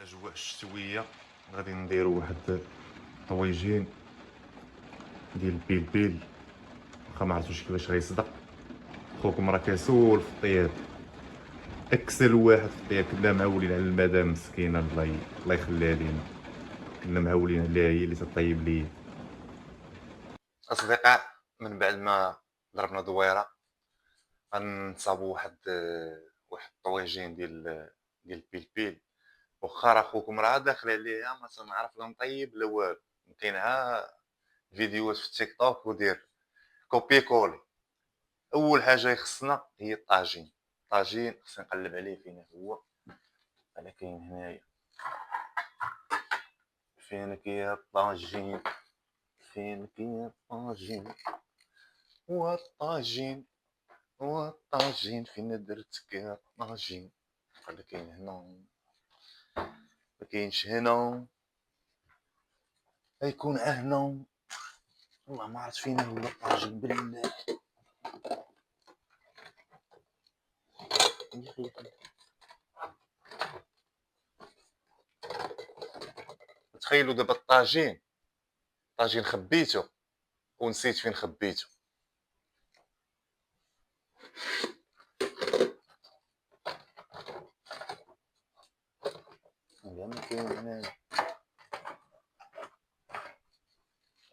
الاجواء الشتويه غادي نديرو واحد طويجين ديال البيل. واخا ما عرفتوش كيفاش غيصدق. خوكم راه كيسول في الطياب، اكسل واحد في الطياب. كنا معولين على المدام مسكينه، الله يخليها لينا. كنا معولين عليها، هي اللي تطيب ليا. اصدقاء، من بعد ما ضربنا دويره غنصابو واحد الطويجين ديال البيل. واخا راه خوكم راه داخل عليها ما تنعرف لا نطيب لا والو. كاينها فيديوهات في التيك توك ودير كوبي كولي. اول حاجه يخصنا هي الطاجين خصني نقلب عليه فين هو. انا كاين هنايا. فينك يا الطاجين، فينك يا الطاجين، والطاجين والطاجين فين درتك يا طاجين. قال كاين هنا، ما كاينش هنا، غيكون هنا. والله ما عرفت فين هو الطاجين بالله. يا اخي تخيلوا دابا الطاجين خبيته ونسيت فين خبيته. ما كاين هنايا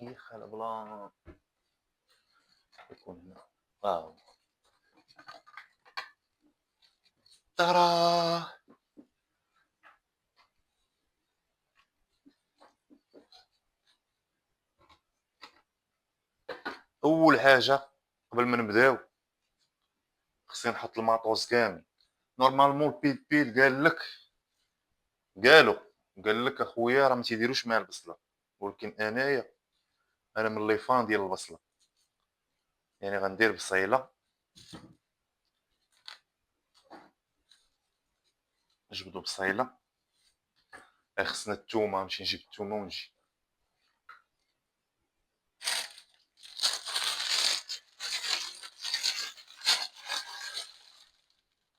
يا خال بلا يكون هنا. واو ترى اول حاجه قبل ما نبداو خصني نحط الماطوز كامل. نورمالمون البيل قال لك اخويا راه ما تيديروش مع البصله، ولكن انا من لي فان ديال البصله. يعني غندير بصيله، نجبدو بصيله. خصنا الثومه، نمشي نجيب الثومه ونجي.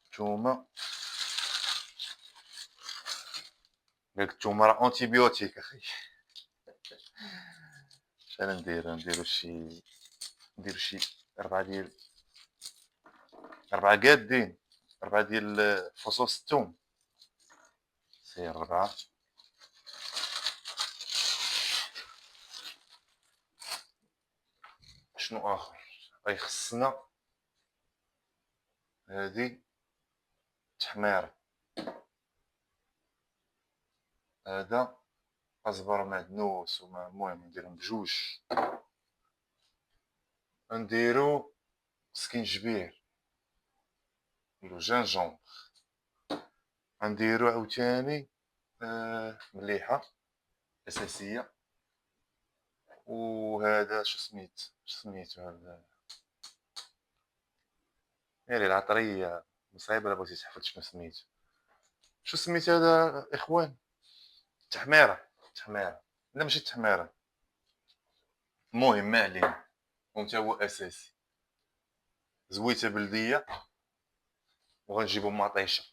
الثومه قالك الثومه راه انتيبيوتيك اخي. شحال نديرو شي 4 قادين، 4 ديال فصوص الثوم. سير 4. شنو اخر غيخصنا؟ هادي تحميره، هذا أصبر معدنوس. المهم نديرهم بجوج. نديرو سكينجبير ولو جانجون. غنديرو عاوتاني مليحه اساسيه. وهذا شو سميتو هذا؟ ناري العطريه مصايبه. الا بغيتي تحفظ شو سميت هذا اخوان؟ تحميره. لا ماشي التحميره، المهم ما علينا. وانت هو اساسي. زويته بلديه. وغنجيبو مطيشه.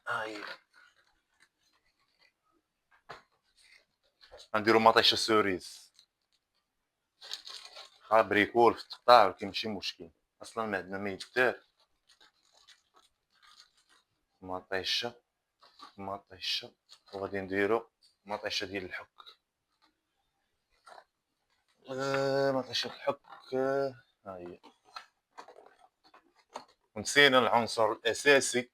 هاي غنديرو مطيشه سوريز. بريكول في التقطاع، ولكن ماشي مشكل، اصلا ما عندنا ما يدار. مطيشه. وغادي نديرو مطيشه ديال الحك. مطيشه الحك. ها هي. ونسينا العنصر الاساسي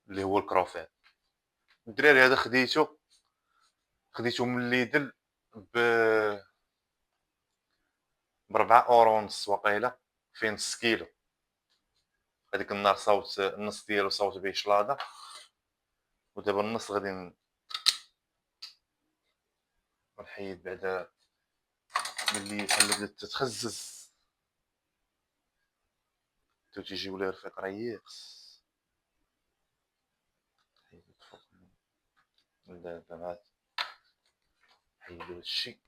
اللي هو الكروفيت. الدراري هذا خديته من ليدل ب 4 اورو ونص وقيله، فيه نص كيلو. هذيك النهار صوت النص ديالو صوت به شلاضه، ودابا النص غادي نحيد بعدا ملي بحال بدات تتخزز. تيجيو لي رفيق ريقص. حيدو الفوق دابا حيدو هادشي.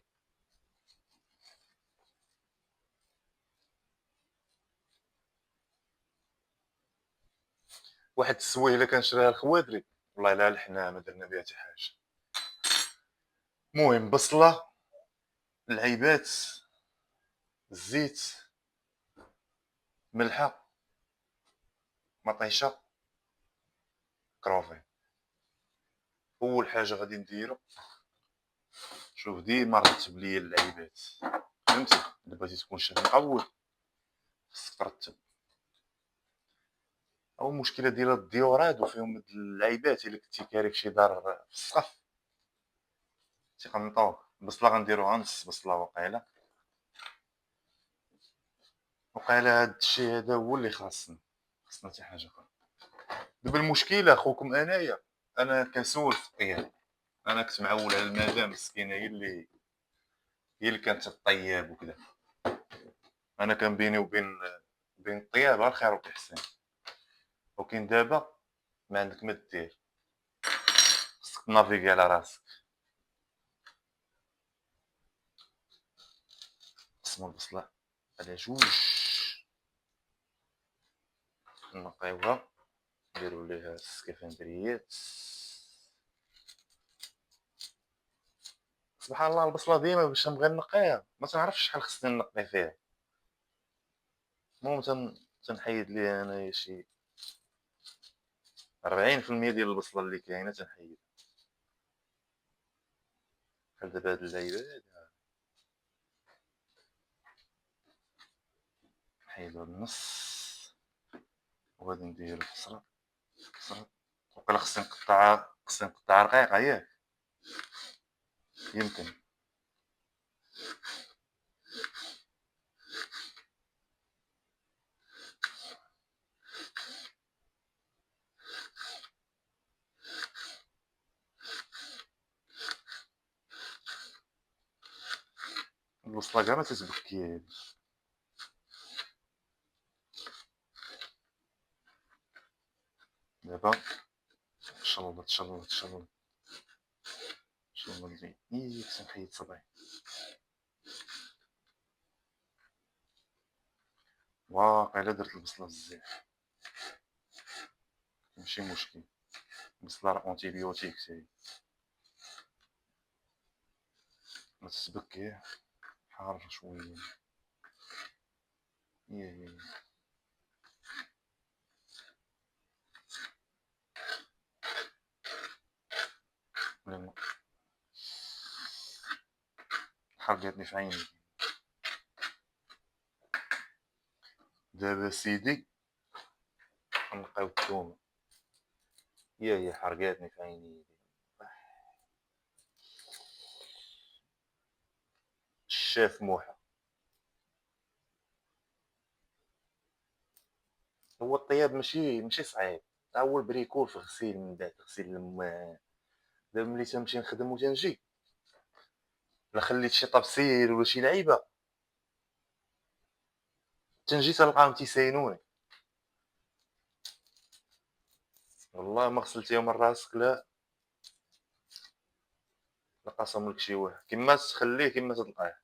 واحد السويله كنشريها لخواتري والله الا لحنا ما درنا بها حتى حاجه. المهم بصله، العيبات، الزيت، ملحه، مطيشه، كروفي. اول حاجه غادي نديرو، شوف ديما رتب ليا اللعيبات، فهمتي؟ الا بغيتي تكون شاف مقود خصك ترتب. او المشكله ديال الديوراد وفيهم هاد اللعيبات الا كنتي كاري فشي دار في السقف تيقنطوك. البصله غنديروها نص بصله وقيله، وقيله هاد الشيء هذا هو اللي خاصنا حتى حاجه اخرى. دابا المشكله اخوكم انايا، انا كسول في الطياب. انا كنت معول على المدام مسكينه هي اللي كانت تطيب وكذا. انا كان بيني وبين الطياب غير الخير والاحسان. ولكن دابا ما عندك ما دير، خصك تنافيغي على راسك. قسموا البصله على جوج، نقيوها، نديرو ليها السكافندريات. سبحان الله البصله ديما باش نبغي نقيها ما تنعرفش شحال خصني نقي فيها. المهم تنحيد ليها انايا شي 40% ديال البصله اللي كاينه تنحيد. بحال دابا هاد اللعيبه نحيدو هاد النص، وغادي نديرو البصله. وقيلا خصني نقطعها رقيقه ياك؟ يمكن. البصله كاع ما تتبكي. دابا شلط شلط شلط شلط زين. خصني نحيد صبعي. واقيلا درت البصله بزاف، ماشي مشكل. البصله راه اونتيبيوتيك هي، ما تتبكي، حارة شويه. هي ولا حرقتني في عيني. دابا سيدي غنقيو الثومه. هي حرقاتني في عيني. الشاف موحى. هو الطياب ماشي صعيب، تا هو البريكول في غسيل من بعد غسيل الماء. دابا ملي تنمشي نخدم وتنجي، الا خليت شي طبسيل ولا شي لعيبه تنجي تلقاهم تيساينوني. والله ما غسلتيهم من راسك لا قسم لك شي واحد، كيما تخليه كيما تلقاه.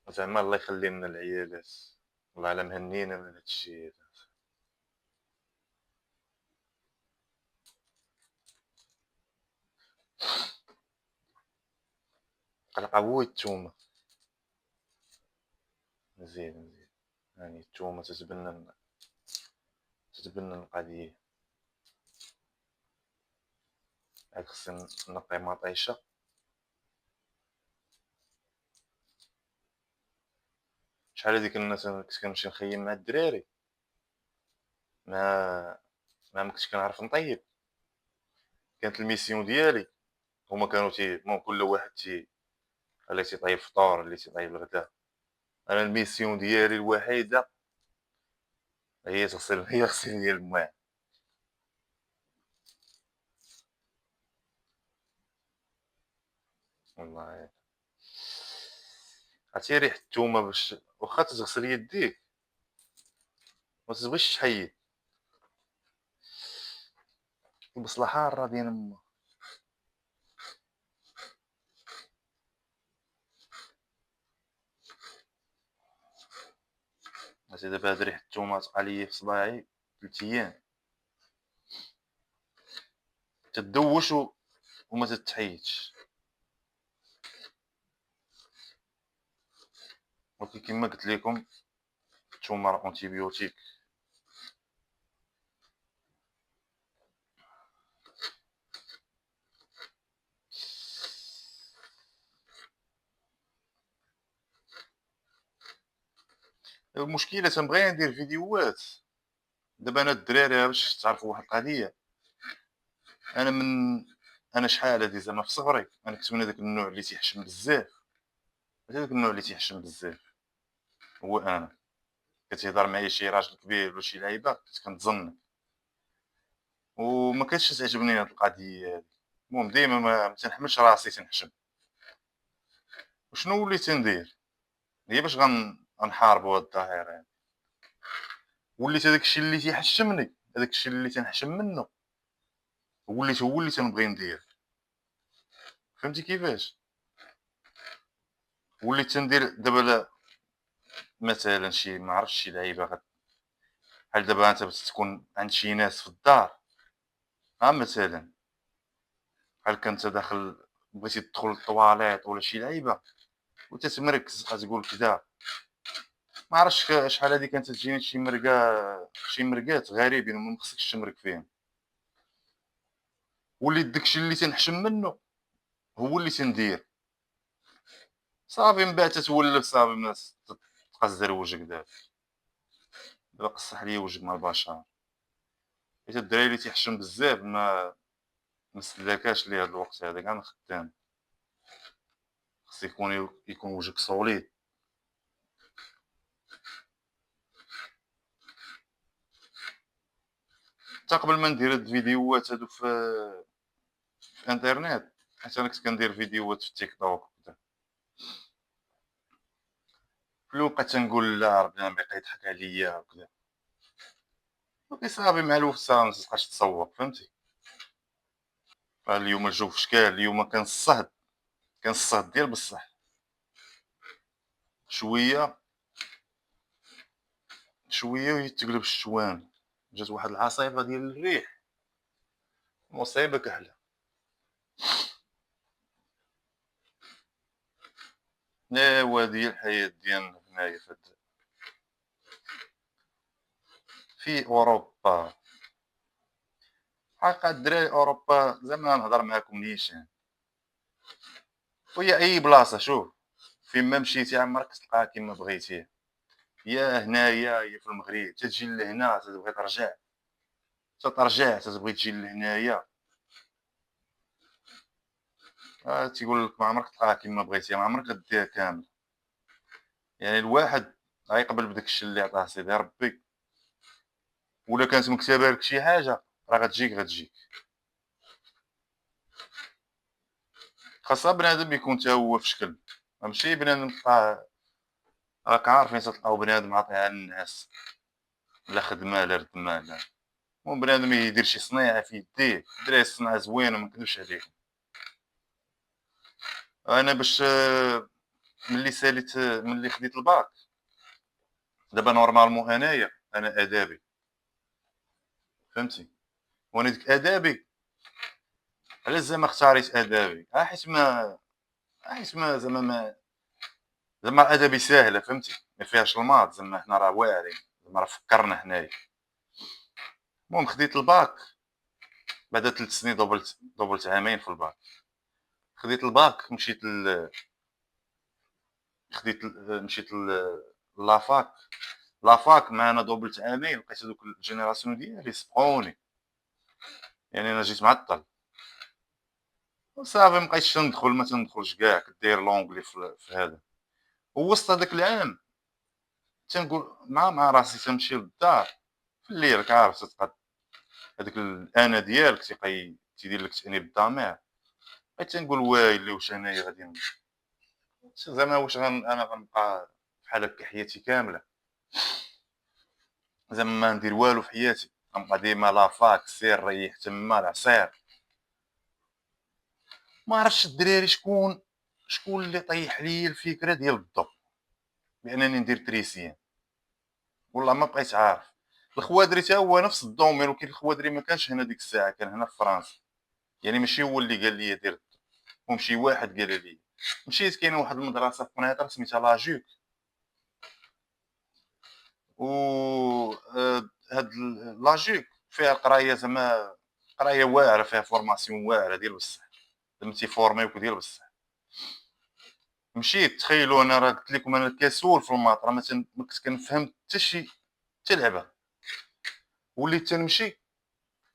زعما الله يخلي لنا العيالات، والله على مهنينا من هادشي هذا. قلقه هو الثومه. مزيان مزيان، يعني الثومه تتبنى القضيه. عاد خصني نقي مطيشه. شحال هاديك الناس كنت كنمشي نخيم مع الدراري، ما ما كنتش كنعرف نطيب. كانت الميسيون ديالي، هما كانوا المهم كل واحد اللي تيطيب فطور اللي تيطيب الغدا. انا الميسيون ديالي الوحيده هي غسيل ديال الماء. والله عرفتي ريحة الثومة باش واخا تغسل يديك ما تبغيش تحيد. البصلة حارة ديال ما عرفتي دابا هاد ريحة التومة تبقى ليا في صباعي 3 أيام، تدوّش وما تتحيدش، ولكن كيما قلت لكم التومة راه أونتيبيوتيك. المشكلة تنبغي ندير فيديوهات، دابا أنا الدراري باش تعرفوا واحد القضية، أنا من أنا شحال هادي زعما في صغري أنا كنت من هذاك النوع اللي تيحشم بزاف، ماشي هذاك النوع اللي تيحشم بزاف، هو أنا. كتهضر معايا شي راجل كبير ولا شي لعيبة كنت كنتزنق، وما كانتش تعجبني هاد القضية هادي، المهم ديما ما تنحملش راسي تنحشم، وشنو وليت ندير، هي باش غنحاربوا هاد الظاهرة هادي، وليت هذاك الشي اللي تيحشمني، هذاك الشي اللي تنحشم منه، وليت هو اللي تنبغي ندير، فهمتي كيفاش؟ وليت تندير دابا مثلًا شي ما عرفتش شي لعيبة بحال دابا أنت باش تكون عند شي ناس في الدار، مثلًا بحال كنت داخل بغيتي تدخل للطواليط ولا شي لعيبة وتتمركز غتقول كدا، ما عرفتش شحال هادي كانت تجيني شي مرقات غريبين وما خصكش تمرك فيهم، وليت داك الشي اللي تنحشم منه هو اللي تندير، صافي من بعد تتولف صافي تقزر وجهك دابا، قصّح ليا وجهك مع البشر، حيت الدراري اللي تيحشم بزاف ما سلاكاش ليه هاد الوقت هذا كاع من خدام، خص يكون وجهك solide. حتى قبل ما ندير هاد الفيديوهات هادو في الانترنيت، حيت أنا كنت كندير فيديوهات في التيك توك وكذا، في الأول بقيت تنقول لا راه بنادم بقى يضحك عليا وكذا، ولكن صافي مع الوقت صافي ما تبقاش تصوّر فهمتي، اليوم الجو في شكال، اليوم كان الصهد ديال بصح، شوية شوية ويتقلب الشوان، جات واحد العاصفة ديال الريح، مصيبة كحلة. إيوا هادي هي الحياة ديالنا هنايا في أوروبا، حقا الدراري أوروبا زعما نهضر معاكم نيشان، وهي أي بلاصة شوف فين ما مشيتي عمرك تلقاها كيما بغيتيه، يا هنايا يا في المغرب، تتجي لهنا تتبغي ترجع، تترجع تتبغي تجي لهنايا، تيقول لك ما عمرك تلقاها كيما بغيتي، ما عمرك غديها كامل، يعني الواحد غيقبل بداك الشي اللي عطاه سيدي ربي، ولا كانت مكتابة لك شي حاجة راه غتجيك، خاصها بنادم يكون تا هو في شكل، ماشي بنادم تلقاه راك عارف فين تلقاو بنادم عاطيها للناس، لا خدمة لا ردمة لا، المهم بنادم يدير شي صنيعة في يديه، الدراري الصنعة زوينة ما نكذبش عليكم، أنا باش ملي خديت الباك، دابا نورمالمون أنا آدابي فهمتي، وأنا ديك آدابي علاش زعما اختاريت آدابي، حيت ما زعما زعما أدبي ساهلة فهمتي، ما فيهاش الماط زعما حنا راه واعرين، زعما راه فكّرنا حنايا، المهم خديت الباك بعد 3 سنين دوبلت عامين في الباك، خديت الباك مشيت لافاك، لافاك مع أنا دوبلت عامين لقيت هاذوك الجينيراسيون ديالي سبقوني، يعني أنا جيت معطّل، وصافي مابقيتش تندخل ما تندخلش كاع كدير لونجلي في هذا، ووسط هذاك العام تنقول مع راسي تنمشي للدار في الليل راك عارف تتبقى هذاك الأنا ديالك تيدير لك تأنيب الضمير، بقيت تنقول وايلي واش أنايا غادي زعما واش أنا غنبقى بحال هكا حياتي كاملة، زعما ما ندير والو في حياتي، غنبقى ديما لافاك سير ريح تما العصير، ما عرفتش الدراري شكون اللي طيح ليا الفكرة ديال الضو بأنني ندير تريسيان، والله ما بقيت عارف. الخوادري حتى هو نفس الدومين، ولكن الخوادري ما كانش هنا ديك الساعة، كان هنا في فرنسا، يعني ماشي هو اللي قال لي دير، المهم شي واحد قال لي. مشيت كاينة واحد المدرسة في قنيطرة سميتها لاجوك، و هاد لاجوك فيها قراية زعما قراية واعرة، فيها فورماسيون واعرة ديال بصح، زعما تيفورميوك ديال بصح. مشيت تخيلوا انا راه قلت لكم انا كسول في الماط، راه ما كنت كنفهم حتى شي حتى لعبة. وليت تنمشي،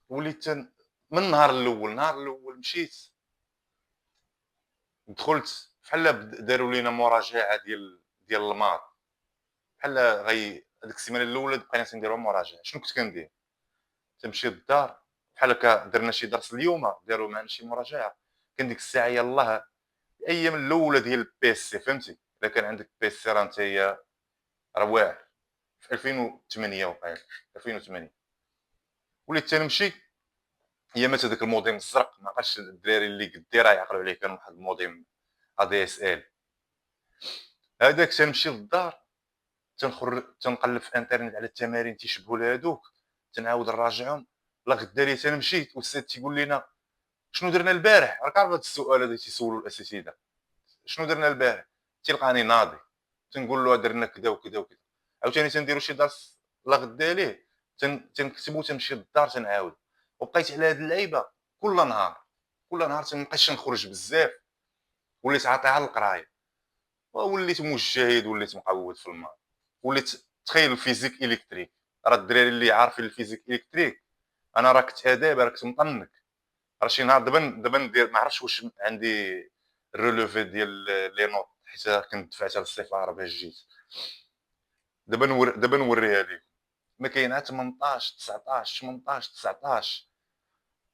وليت من النهار الاول، النهار الاول مشيت دخلت بحال داروا لينا مراجعه ديال الماط، بحال هذيك السيمانه الاولى بقينا تنديروا مراجعه. شنو كنت كندير؟ تنمشي للدار بحال هكا، درنا شي درس اليوم داروا معنا شي مراجعه، كان ديك الساعه يلاه الايام الاولى ديال البيسي، فهمتي؟ اذا كان عندك بيسي راه انت راه واعر، في 2008 وقيلا 2008. وليت تنمشي ايامات هذاك الموديم الزرق، ما عقلتش الدراري اللي قدي راه يعقلوا عليه، كان واحد الموديم ا دي اس ال هذاك. تنمشي للدار تنقلب في الانترنت على التمارين تيشبهوا لهذوك، تنعاود نراجعهم. لا غدا لي تنمشي والاستاذ تيقول لنا شنو درنا البارح. راك عارف هذا السؤال هذا تيسولوا الاساتذه، شنو درنا البارح؟ تلقاني ناضي تنقول له درنا كذا وكذا وكذا. عاوتاني تنديروا شي درس لا غدا ليه تنكتبو تنمشي للدار تنعاود. وبقيت على هاد اللعيبه كل نهار، كل نهار تنبقاش نخرج بزاف، وليت عاطي على القرايه، وليت مجتهد، وليت مقود في الماط. وليت تخيل الفيزيك الكتريك، راه الدراري اللي عارفين الفيزيك الكتريك، انا راه كنت اداب، راه كنت مطنك. راه شي نهار دابا ندير ما عرفتش واش عندي الرولوفي ديال لي نوت، حيت كنت دفعت على السفاره باش جيت. دابا نوريها لكم. ما كاينه 18 19 18 19،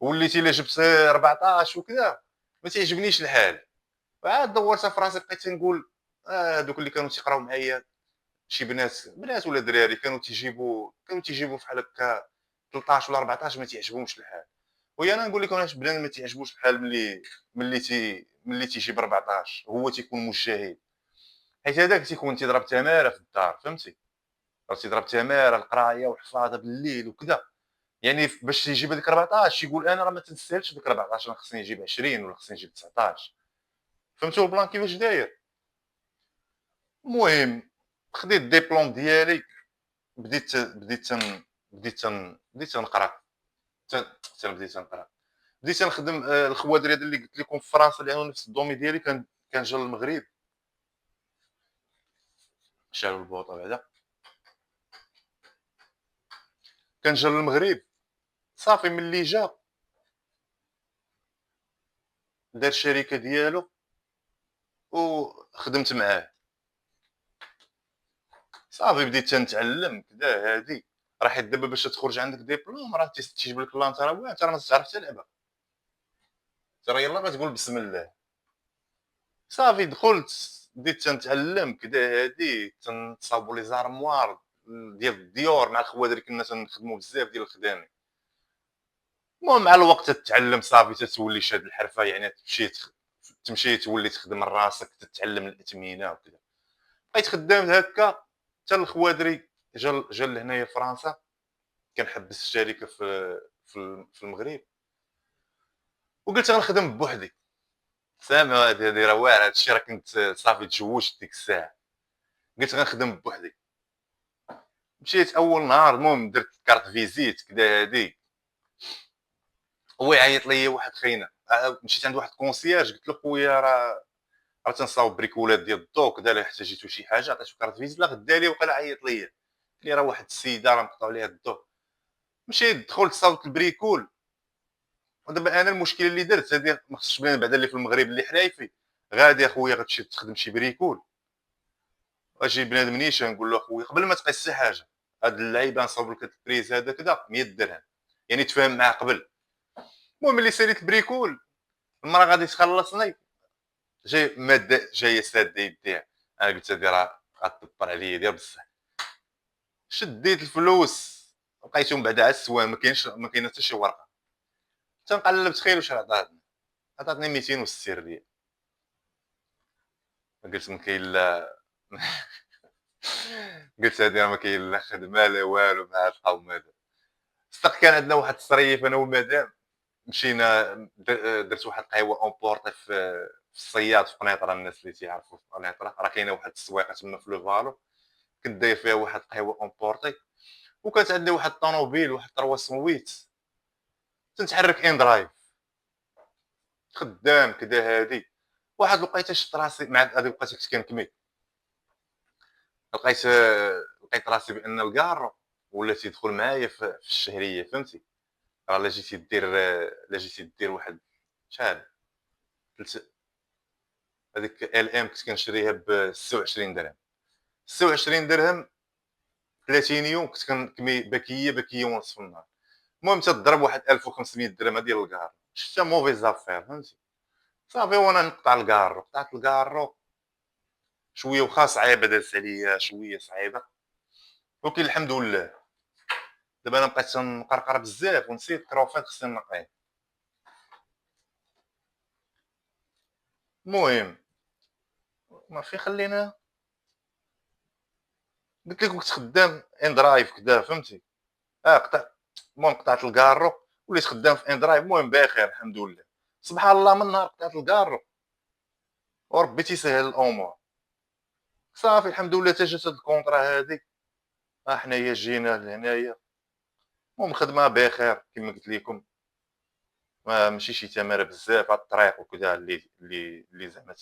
وليتي الا جبت 14 وكذا ما تعجبنيش الحال. عاد دورتها في راسي بقيت تنقول هادوك اللي كانوا تيقراو معايا شي بنات ولا دراري كانوا تيجيبوا فحال هكا 13 ولا 14 ما تيعجبهمش الحال. وهي انا نقول لكم علاش بنادم ما تيعجبوش الحال ملي تيجيب 14 هو تيكون مجتهد، حيت هذاك تيكون تيضرب تماره في الدار، فهمتي؟ راه تيضرب تماره القرايه وحفاظه بالليل وكذا، يعني باش يجيب هذيك 14 يقول انا راه ما تنسالش ديك 14، انا خصني نجيب 20 ولا خصني نجيب 19. فهمتوا البلان كيفاش داير؟ المهم خديت الديبلوم ديالي، بديت تنقرا، بديت تنقرا، بديت تنخدم. الخوادري هذا اللي قلت لكم في فرنسا لانه نفس الدومي ديالي كان جا للمغرب. شالوا البوطه بعدا، كان جا للمغرب صافي ملي جا دار الشركه ديالو وخدمت معاه. صافي بديت تنتعلم كدا هادي، راه حيت دابا باش تخرج عندك ديبلوم راه تيجيب لك لانت راه واعر، انت راه ما تعرف حتى لعبه، ترى يلاه غتقول بسم الله. صافي دخلت بديت تنتعلم كدا هادي، تنصاوبوا لي زارموار ديال الديور مع الخوادر، كنا تنخدموا بزاف ديال الخدامه. المهم مع الوقت تتعلم صافي تتولي شاد الحرفه، يعني تمشي تولي تخدم راسك تتعلم الاثمنه وكذا. بقيت خدام هكا حتى الخوادري جا لهنايا فرنسا، كان حبس الشركه في المغرب، وقلت غنخدم بوحدي. سامع هادي راه واعر، هادشي راه كنت صافي تزوجت ديك الساعه، قلت غنخدم بوحدي. مشيت اول نهار المهم درت كارت فيزيت كدا هادي، هو يعيط ليا واحد خينا. مشيت عند واحد كونسييرج قلت له خويا راه تنصاوب بريكولات ديال الضو كدا، الا احتاجيتو شي حاجه عطيتو كارت فيزيت. لا غدا لي وقال عيط ليا، قال لي راه واحد السيده راه مقطعوا عليها الضو. مشيت دخلت صاوبت البريكول. ودابا انا المشكله اللي درت هذه ما خصش تبان بعدا اللي في المغرب اللي حلايفي، غادي اخويا غتمشي تخدم شي بريكول، اجي بنادم نيشان نقول له اخويا قبل ما تقيس شي حاجه، هاد اللعيبه نصاوب لك البريز هذا كذا 100 درهم، يعني تفاهم معاه قبل. المهم اللي ساليت البريكول، المراه غادي تخلصني، جايه ساده يديها. انا قلت هادي راه غتدبر عليا ديال بصح. شديت الفلوس لقيتهم بعدا على السوان، ما كاينه حتى شي ورقه. تنقلب تخيل واش عطاتني 260 ريال. قلت ما كاين لا قلت هادي راه ما كاين لا خدمه لا والو مع هاد القوم هذا. صدق كان عندنا واحد التصريف انا والمدام، مشينا درت واحد القهوه اون بورطي في الصياد في قنيطره. الناس اللي تيعرفوا في قنيطره راه كاينه واحد التسويقه تما في لو فالو، كنت داير فيها واحد القهوه اون بورطي، وكانت عندي واحد الطوموبيل واحد 308 تنتحرك ان درايف خدام كدا هادي. واحد الوقيته شفت راسي مع هذه الوقيته كنت كنكمي، لقيت لقيت راسي بان الكار ولا تيدخل معايا في الشهريه، فهمتي؟ راه لا جيتي دير واحد شحال هذيك ال ام كنت كنشريها ب 26 درهم. 26 درهم 30 يوم كنت كنكمي بكيه ونص في النهار. المهم تضرب واحد 1500 درهم ديال الكار، شفتها موفيز افير، فهمتي؟ صافي وانا نقطع الكارو، قطعت الكارو شويه، واخا صعيبه دازت عليا شويه صعيبه، ولكن الحمد لله. دابا انا بقيت نقرقر بزاف ونسيت كروفيت خصني نقيه. المهم ما في خلينا، قلت لك كنت خدام ان درايف كدا، فهمتي؟ قطع. المهم قطعت الكارو وليت خدام في ان درايف، المهم بخير الحمد لله. سبحان الله من نهار قطعت الكارو وربي تيسهل الامور، صافي الحمد لله تا جات هاد الكونطرا هادي. حنايا جينا لهنايا، المهم خدمه بخير كما قلت لكم. ماشي شي تماره بزاف على الطريق وكذا اللي زعما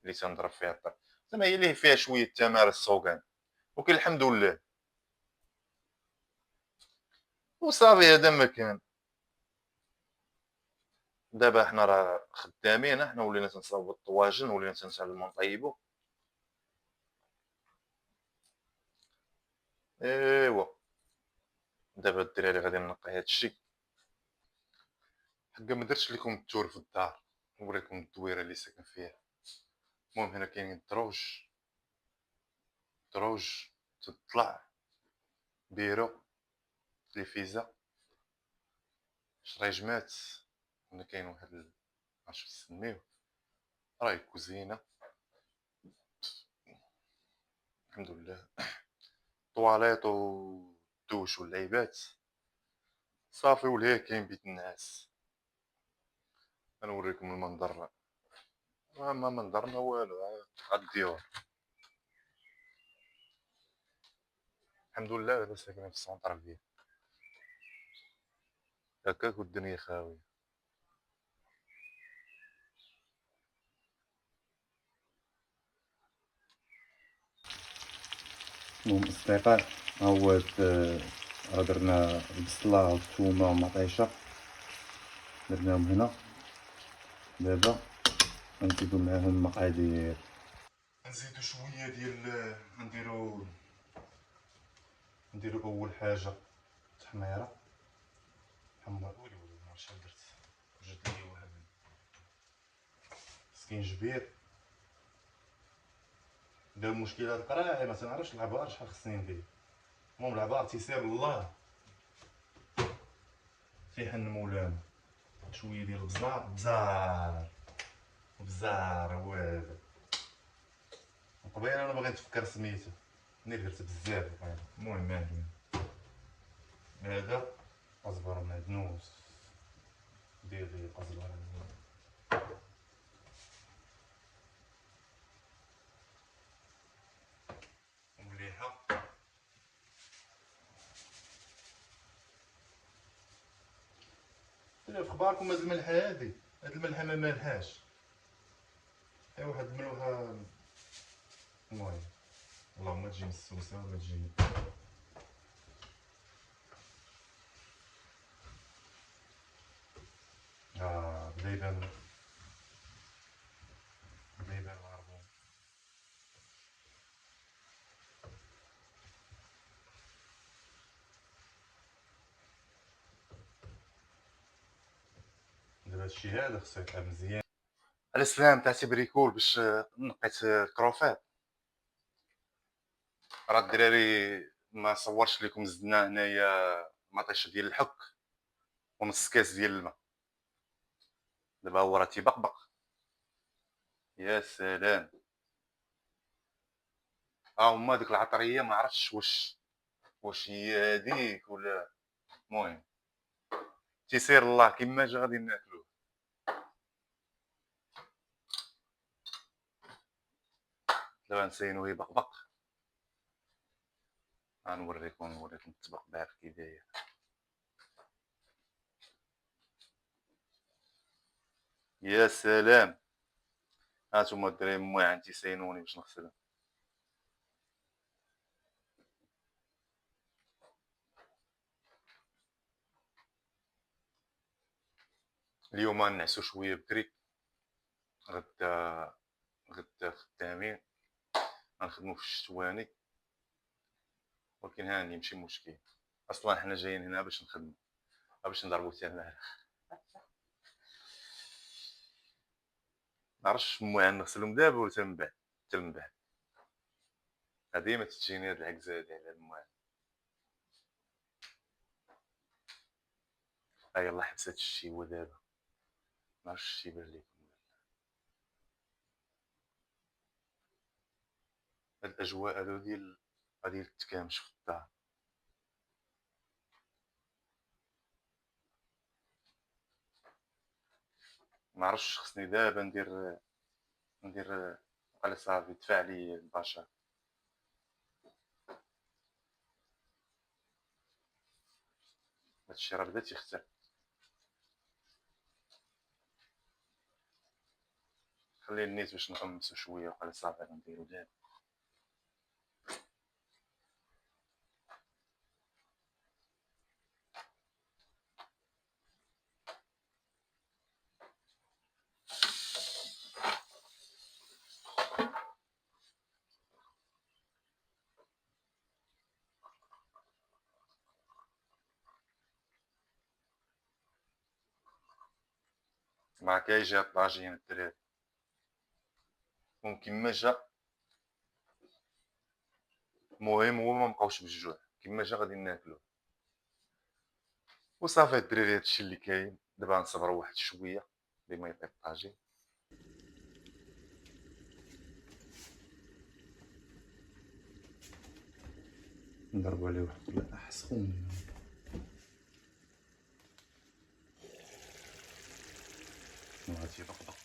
اللي تنضرب فيها الطريق، زعما هي اللي فيها شويه تماره السوقان، ولكن الحمد لله. وصافي هذا ما كان. دابا حنا راه خدامين، حنا ولينا تنصاوبوا الطواجن، ولينا تنتعلموا نطيبوا. ايوا دابا الدراري غادي نقي هادشي. حقا ما درتش لكم التور في الدار، نوريكم الدويره اللي ساكن فيها. المهم هنا كاينين دروج تطلع، بيرو، تلفيزه، شريجمات. هنا كاين واحد معرفتش كيف تسميوه، راهي كوزينه الحمد لله، طواليط ودوش واللعيبات. صافي ولهيه كاين بيت النعاس. غنوريكم المنظر، ما منظر ما والو، غا الديور. الحمد لله دابا ساكنين في السونطر فيل، هكاك والدنيا خاويه. المهم اصدقاء، ها هو درنا البصله والثومه والمطيشه درناهم هنا. دابا غنزيدو معاهم المقادير، نزيدو شويه ديال نديرو اول حاجه تحميره، حمر ويلي معرفت شحال درت، وجد لي واحد سكينجبير. دابا المشكل هاد القراعي ما تنعرفش العبار شحال خصني ندير. المهم العبار تيسير الله تيحن مولانا. شويه ديال بزار هو هذا. قبيله انا باغي نتفكر سميتو، ملي درت بزاف. المهم هذا قزبر معدنوس، دير قزبر ومليحه. في اخباركم هاد الملحه هادي، هاد الملحه ما مالحاش، هي واحد الملوحه. المهم اللهم تجي مسوسه ولا تجي بدا يبان العربون. دابا هادشي هذا خصو يطيب مزيان. على السلام تاع تيبريكول باش نقيت كروفات. راه الدراري ما صورش لكم، زدنا هنايا مطيشه ديال الحك ونص كاس ديال الماء. دابا هو راه تيبقبق. يا سلام، ها هما ديك العطريه ما عرفتش واش هي هذيك ولا. المهم تيسير الله كيما جا غادي ناكلوه. دابا نسينوه يبقبق. غنوريكم الطبق بعرف كي داير. يا سلام، هانتوما الدراري مواعن تيساينوني باش نغسلهم. اليوم غنعسو شويه بكري، غدا خدامين غنخدمو في الشتواني، ولكن هاني ماشي مشكل. اصلا حنا جايين هنا باش نخدمو باش نضربو تمام. معرفتش مواعن نغسلهم دابا ولا حتى من بعد. حتى من بعد ديما تجيني هاد العكزه هادي على المواعن. يلاه حبسات الشيوه دابا، معرفتش شي بان ليكم. هاد الاجواء هادو ديال التكامش في الدار. معرفتش خصني دابا ندير على صافي دفع لي البشر. هادشي راه بدا تيختفي. خلي النيت باش نغمسو شويه وقال صافي غنديرو دابا. مع كيجي الطاجين الدراري، ممكن ما جا. المهم هو ما بقاوش بالجوع، كيما جا غادي ناكلوه وصافي الدراري. هادشي اللي كاين دابا. نصبروا واحد شويه بما يطيب الطاجين. نضربوا عليه واحد القلاح سخون. وغادي يبقبق.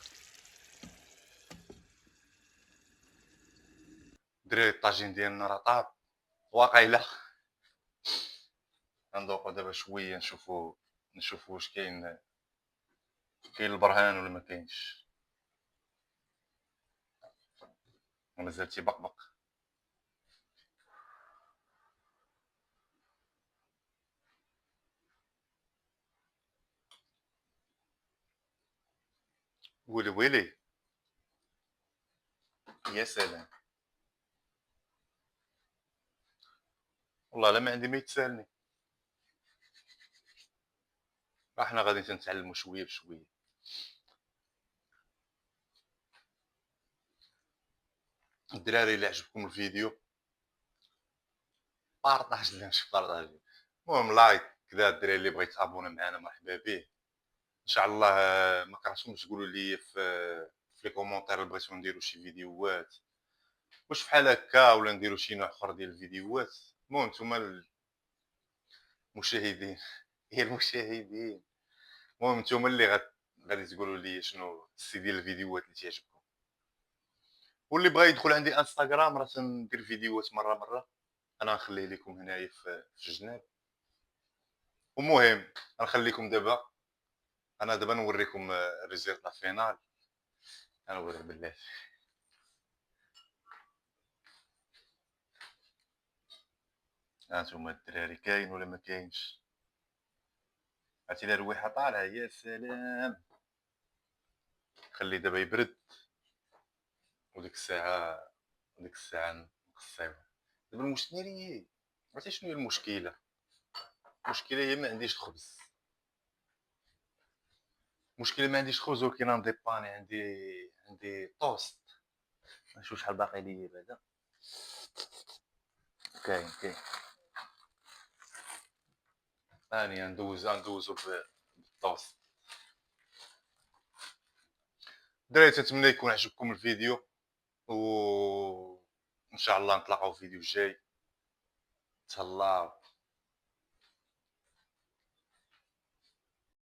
الدراري الطاجين ديالنا راه طاب واقيلا. غندوقو دابا شويه نشوفو واش كاين البرهان ولا ما كاينش. مازال تيبقبق. ويلي ويلي، يا سلام. والله لا ما عندي ما يتسالني. احنا غادي نتعلموا شويه بشويه. الدراري اللي عجبكم الفيديو بارطاج لنا شي بارطاج. المهم لايك كذا. الدراري اللي بغى يتابونا معنا مرحبا به ان شاء الله. ما كرهتكمش تقولوا لي في لي كومونتير اللي بغيتو نديرو شي فيديوهات واش بحال هكا ولا نديرو شي نوع اخر ديال الفيديوهات. المهم نتوما المشاهدين هي المشاهدين. المهم نتوما اللي غادي تقولوا لي شنو السي ديال الفيديوهات اللي تعجبكم. واللي بغى يدخل عندي انستغرام راه تندير فيديوهات مره انا نخليه لكم هنايا في الجناب. المهم غنخليكم دابا. انا دابا نوريكم الريزلت فينال. انا نوري بالله. هانتوما الدراري كاين ولا ما كاينش. عرفتي الا الريحه طالعه يا سلام. خليه دابا يبرد وديك الساعه نقصيوه. دابا المشكله عرفتي شنو هي المشكله؟ المشكله هي ما عنديش الخبز. المشكله ما عنديش خبز ولكن عندي باني. عندي توست. نشوف شحال باقي لي بعدا. كاين ثاني ندوزو بالطوست. دراري تنتمنى يكون عجبكم الفيديو و وإن شاء الله نتلاقاو في فيديو جاي. تهلاو.